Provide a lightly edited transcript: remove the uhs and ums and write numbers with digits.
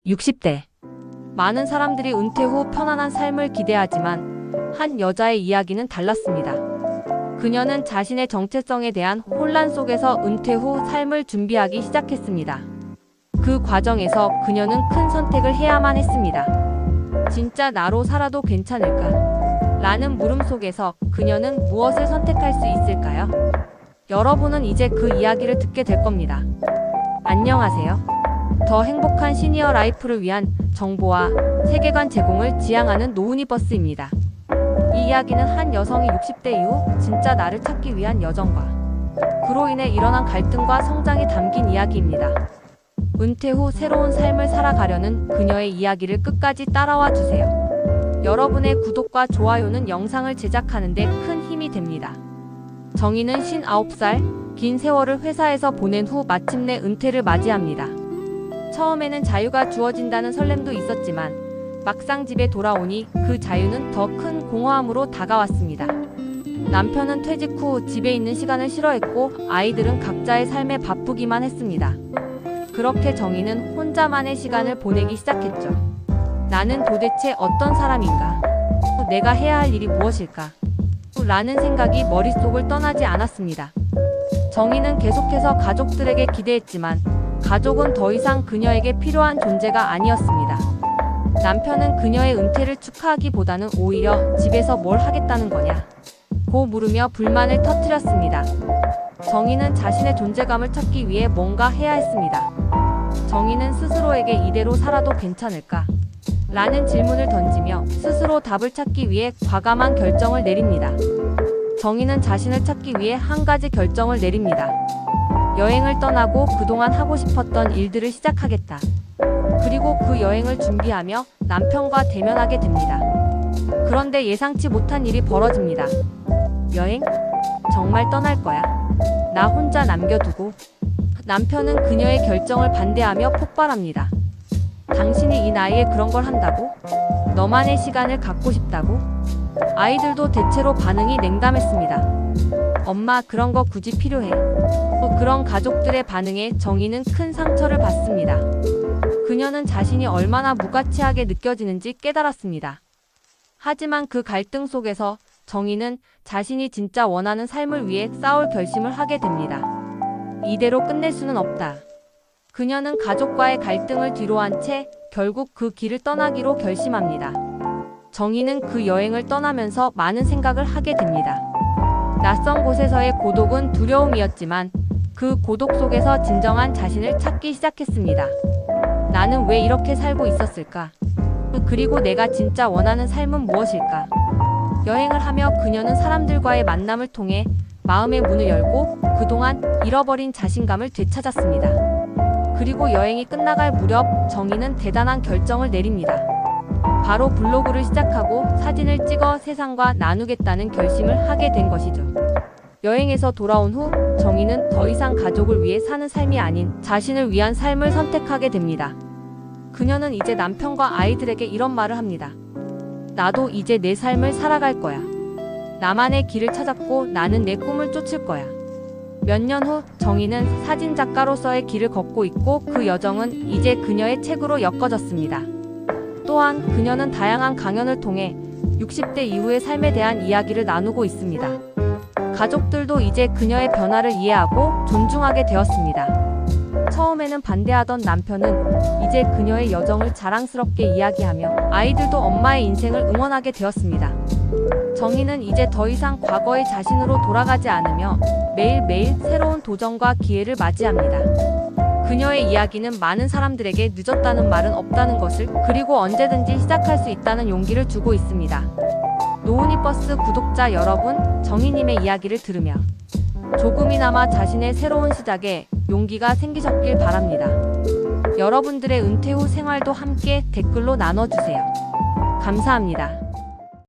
60대. 많은 사람들이 은퇴 후 편안한 삶을 기대하지만 한 여자의 이야기는 달랐습니다. 그녀는 자신의 정체성에 대한 혼란 속에서 은퇴 후 삶을 준비하기 시작했습니다. 그 과정에서 그녀는 큰 선택을 해야만 했습니다. 진짜 나로 살아도 괜찮을까? 라는 물음 속에서 그녀는 무엇을 선택할 수 있을까요? 여러분은 이제 그 이야기를 듣게 될 겁니다. 안녕하세요. 더 행복한 시니어 라이프를 위한 정보와 세계관 제공을 지향하는 노은이버스입니다. 이 이야기는 한 여성이 60대 이후 진짜 나를 찾기 위한 여정과 그로 인해 일어난 갈등과 성장이 담긴 이야기입니다. 은퇴 후 새로운 삶을 살아가려는 그녀의 이야기를 끝까지 따라와 주세요. 여러분의 구독과 좋아요는 영상을 제작하는 데 큰 힘이 됩니다. 정희는 59살, 긴 세월을 회사에서 보낸 후 마침내 은퇴를 맞이합니다. 처음에는 자유가 주어진다는 설렘도 있었지만 막상 집에 돌아오니 그 자유는 더 큰 공허함으로 다가왔습니다. 남편은 퇴직 후 집에 있는 시간을 싫어했고 아이들은 각자의 삶에 바쁘기만 했습니다. 그렇게 정희는 혼자만의 시간을 보내기 시작했죠. 나는 도대체 어떤 사람인가? 내가 해야 할 일이 무엇일까? 라는 생각이 머릿속을 떠나지 않았습니다. 정희는 계속해서 가족들에게 기대했지만 가족은 더 이상 그녀에게 필요한 존재가 아니었습니다. 남편은 그녀의 은퇴를 축하하기보다는 오히려 집에서 뭘 하겠다는 거냐? 고 물으며 불만을 터뜨렸습니다. 정희는 자신의 존재감을 찾기 위해 뭔가 해야 했습니다. 정희는 스스로에게 이대로 살아도 괜찮을까? 라는 질문을 던지며 스스로 답을 찾기 위해 과감한 결정을 내립니다. 정희는 자신을 찾기 위해 한 가지 결정을 내립니다. 여행을 떠나고 그동안 하고 싶었던 일들을 시작하겠다. 그리고 그 여행을 준비하며 남편과 대면하게 됩니다. 그런데 예상치 못한 일이 벌어집니다. 여행? 정말 떠날 거야? 나 혼자 남겨두고? 남편은 그녀의 결정을 반대하며 폭발합니다. 당신이 이 나이에 그런 걸 한다고? 너만의 시간을 갖고 싶다고? 아이들도 대체로 반응이 냉담했습니다. 엄마, 그런 거 굳이 필요해? 그런 가족들의 반응에 정희는 큰 상처를 받습니다. 그녀는 자신이 얼마나 무가치하게 느껴지는지 깨달았습니다. 하지만 그 갈등 속에서 정희는 자신이 진짜 원하는 삶을 위해 싸울 결심을 하게 됩니다. 이대로 끝낼 수는 없다. 그녀는 가족과의 갈등을 뒤로한 채 결국 그 길을 떠나기로 결심합니다. 정희는 그 여행을 떠나면서 많은 생각을 하게 됩니다. 낯선 곳에서의 고독은 두려움이었지만 그 고독 속에서 진정한 자신을 찾기 시작했습니다. 나는 왜 이렇게 살고 있었을까? 그리고 내가 진짜 원하는 삶은 무엇일까? 여행을 하며 그녀는 사람들과의 만남을 통해 마음의 문을 열고 그동안 잃어버린 자신감을 되찾았습니다. 그리고 여행이 끝나갈 무렵 정희는 대단한 결정을 내립니다. 바로 블로그를 시작하고 사진을 찍어 세상과 나누겠다는 결심을 하게 된 것이죠. 여행에서 돌아온 후 정희는 더 이상 가족을 위해 사는 삶이 아닌 자신을 위한 삶을 선택하게 됩니다. 그녀는 이제 남편과 아이들에게 이런 말을 합니다. 나도 이제 내 삶을 살아갈 거야. 나만의 길을 찾았고 나는 내 꿈을 쫓을 거야. 몇 년 후 정희는 사진작가로서의 길을 걷고 있고 그 여정은 이제 그녀의 책으로 엮어졌습니다. 또한 그녀는 다양한 강연을 통해 60대 이후의 삶에 대한 이야기를 나누고 있습니다. 가족들도 이제 그녀의 변화를 이해하고 존중하게 되었습니다. 처음에는 반대하던 남편은 이제 그녀의 여정을 자랑스럽게 이야기하며 아이들도 엄마의 인생을 응원하게 되었습니다. 정희는 이제 더 이상 과거의 자신으로 돌아가지 않으며 매일매일 새로운 도전과 기회를 맞이합니다. 그녀의 이야기는 많은 사람들에게 늦었다는 말은 없다는 것을, 그리고 언제든지 시작할 수 있다는 용기를 주고 있습니다. 노은이버스 구독자 여러분, 정희님의 이야기를 들으며 조금이나마 자신의 새로운 시작에 용기가 생기셨길 바랍니다. 여러분들의 은퇴 후 생활도 함께 댓글로 나눠주세요. 감사합니다.